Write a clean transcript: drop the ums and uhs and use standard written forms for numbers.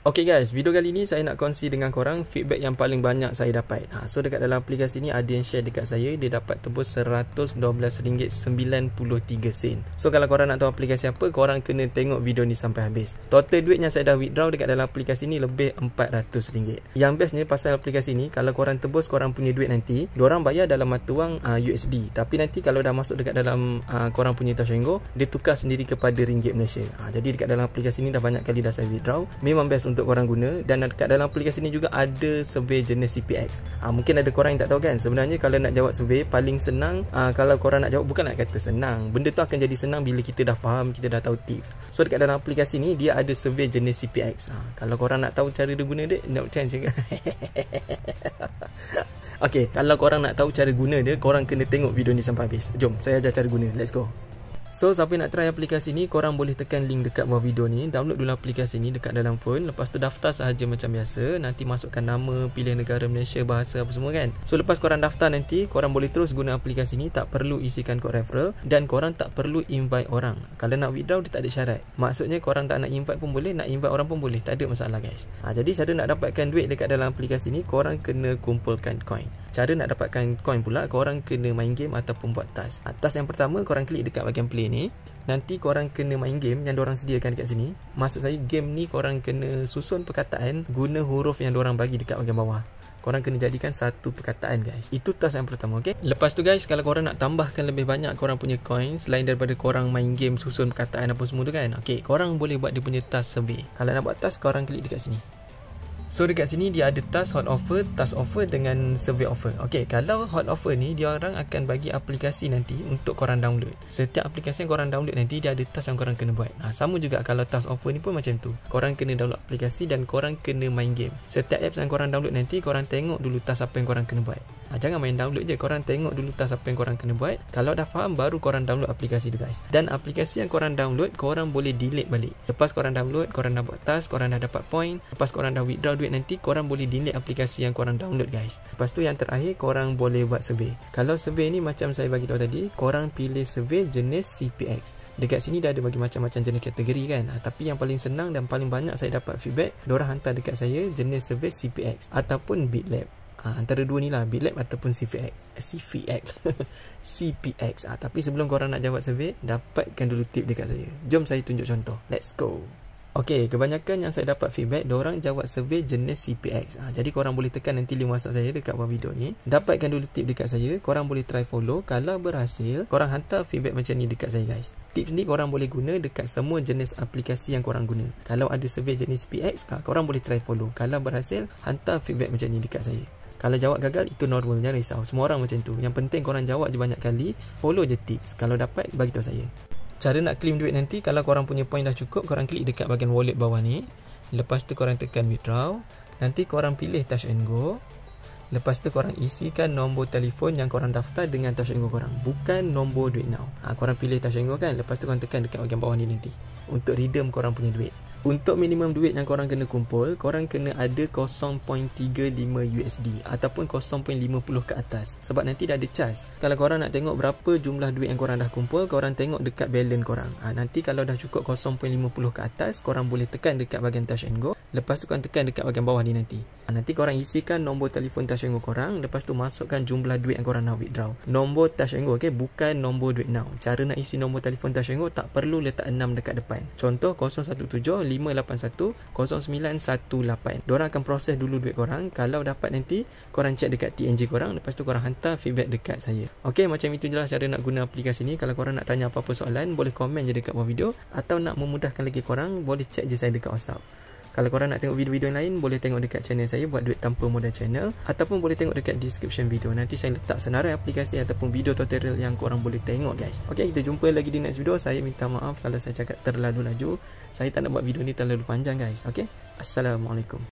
Okay guys, video kali ni saya nak kongsi dengan korang feedback yang paling banyak saya dapat. So dekat dalam aplikasi ni ada yang share dekat saya, dia dapat tebus RM112.93. So kalau korang nak tahu aplikasi apa, korang kena tengok video ni sampai habis. Total duit yang saya dah withdraw dekat dalam aplikasi ni lebih RM400. Yang bestnya pasal aplikasi ni, kalau korang tebus korang punya duit nanti, diorang bayar dalam mata wang USD. Tapi nanti kalau dah masuk dekat dalam korang punya Tashengo, dia tukar sendiri kepada ringgit Malaysia. Jadi dekat dalam aplikasi ni dah banyak kali dah saya withdraw. Memang best untuk korang guna. Dan dekat dalam aplikasi ni juga ada survey jenis CPX. Mungkin ada korang yang tak tahu kan, sebenarnya kalau nak jawab survey paling senang, kalau korang nak jawab, bukan nak kata senang, benda tu akan jadi senang bila kita dah faham, kita dah tahu tips. So dekat dalam aplikasi ni dia ada survey jenis CPX. Kalau korang nak tahu cara dia guna dia, nak macam okay, kalau korang nak tahu cara guna dia, korang kena tengok video ni sampai habis. Jom saya ajar cara guna, let's go. So siapa nak try aplikasi ni, korang boleh tekan link dekat bawah video ni. Download dulu aplikasi ni dekat dalam phone. Lepas tu daftar sahaja macam biasa. Nanti masukkan nama, pilih negara Malaysia, bahasa apa semua kan. So lepas korang daftar nanti, korang boleh terus guna aplikasi ni. Tak perlu isikan kod referral. Dan korang tak perlu invite orang. Kalau nak withdraw dia tak ada syarat. Maksudnya korang tak nak invite pun boleh, nak invite orang pun boleh. Tak ada masalah guys. Jadi cara nak dapatkan duit dekat dalam aplikasi ni, korang kena kumpulkan coin. Cara nak dapatkan coin pula, korang kena main game ataupun buat task. Task yang pertama, korang klik dekat bahagian play ni. Nanti korang kena main game yang diorang sediakan dekat sini. Maksud saya game ni korang kena susun perkataan guna huruf yang diorang bagi dekat bahagian bawah. Korang kena jadikan satu perkataan guys. Itu task yang pertama, okay? Lepas tu guys, kalau korang nak tambahkan lebih banyak korang punya coin, selain daripada korang main game susun perkataan apa semua tu kan, okay, korang boleh buat dia punya task survey. Kalau nak buat task, korang klik dekat sini. So dekat sini dia ada task hot offer, task offer dengan survey offer. Okey, kalau hot offer ni dia orang akan bagi aplikasi nanti untuk korang download. Setiap aplikasi yang korang download nanti dia ada task yang korang kena buat. Sama juga kalau task offer ni pun macam tu. Korang kena download aplikasi dan korang kena main game. Setiap apps yang korang download nanti, korang tengok dulu task apa yang korang kena buat. Jangan main download je, korang tengok dulu task apa yang korang kena buat. Kalau dah faham, baru korang download aplikasi tu guys. Dan aplikasi yang korang download, korang boleh delete balik. Lepas korang download, korang dah buat task, korang dah dapat point. Lepas korang dah withdraw duit nanti, korang boleh delete aplikasi yang korang download guys. Lepas tu yang terakhir, korang boleh buat survey. Kalau survey ni macam saya bagi tahu tadi, korang pilih survey jenis CPX. Dekat sini dah ada bagi macam-macam jenis kategori kan. Tapi yang paling senang dan paling banyak saya dapat feedback, diorang hantar dekat saya jenis survey CPX ataupun BitLab. Antara dua ni lah, BitLab ataupun CPX. CPX. Tapi sebelum korang nak jawab survey, dapatkan dulu tip dekat saya. Jom saya tunjuk contoh. Let's go. Okey, kebanyakan yang saya dapat feedback, diorang jawab survey jenis CPX. Jadi korang boleh tekan nanti link WhatsApp saya dekat bawah video ni. Dapatkan dulu tip dekat saya. Korang boleh try follow. Kalau berhasil, korang hantar feedback macam ni dekat saya guys. Tips ni korang boleh guna dekat semua jenis aplikasi yang korang guna. Kalau ada survey jenis CPX, korang boleh try follow. Kalau berhasil, hantar feedback macam ni dekat saya. Kalau jawab gagal, itu normal, jangan risau. Semua orang macam tu. Yang penting korang jawab je banyak kali. Follow je tips. Kalau dapat, bagi tahu saya. Cara nak claim duit nanti, kalau korang punya point dah cukup, korang klik dekat bahagian wallet bawah ni. Lepas tu korang tekan withdraw. Nanti korang pilih Touch and Go. Lepas tu korang isikan nombor telefon yang korang daftar dengan Touch and Go korang, bukan nombor duit now. Korang pilih Touch and Go kan. Lepas tu korang tekan dekat bahagian bawah ni nanti untuk redeem korang punya duit. Untuk minimum duit yang korang kena kumpul, korang kena ada 0.35 USD ataupun 0.50 ke atas. Sebab nanti dah ada charge. Kalau korang nak tengok berapa jumlah duit yang korang dah kumpul, korang tengok dekat balance korang. Nanti kalau dah cukup 0.50 ke atas, korang boleh tekan dekat bahagian Touch and Go. Lepas tu korang tekan dekat bahagian bawah ni nanti. Nanti korang isikan nombor telefon Touch and Go korang. Lepas tu masukkan jumlah duit yang korang nak withdraw. Nombor Touch and Go, okay? Bukan nombor duit now. Cara nak isi nombor telefon Touch and Go, tak perlu letak 6 dekat depan. Contoh 017-581-0918. Diorang akan proses dulu duit korang. Kalau dapat nanti, korang check dekat TNG korang. Lepas tu korang hantar feedback dekat saya. Okay, macam itu je lah cara nak guna aplikasi ni. Kalau korang nak tanya apa-apa soalan, boleh komen je dekat bawah video. Atau nak memudahkan lagi korang, boleh check je saya dekat WhatsApp. Kalau korang nak tengok video-video yang lain, boleh tengok dekat channel saya, Buat Duit Tanpa Modal Channel. Ataupun boleh tengok dekat description video. Nanti saya letak senarai aplikasi ataupun video tutorial yang korang boleh tengok guys. Okay, kita jumpa lagi di next video. Saya minta maaf kalau saya cakap terlalu laju. Saya tak nak buat video ni terlalu panjang guys. Okay, Assalamualaikum.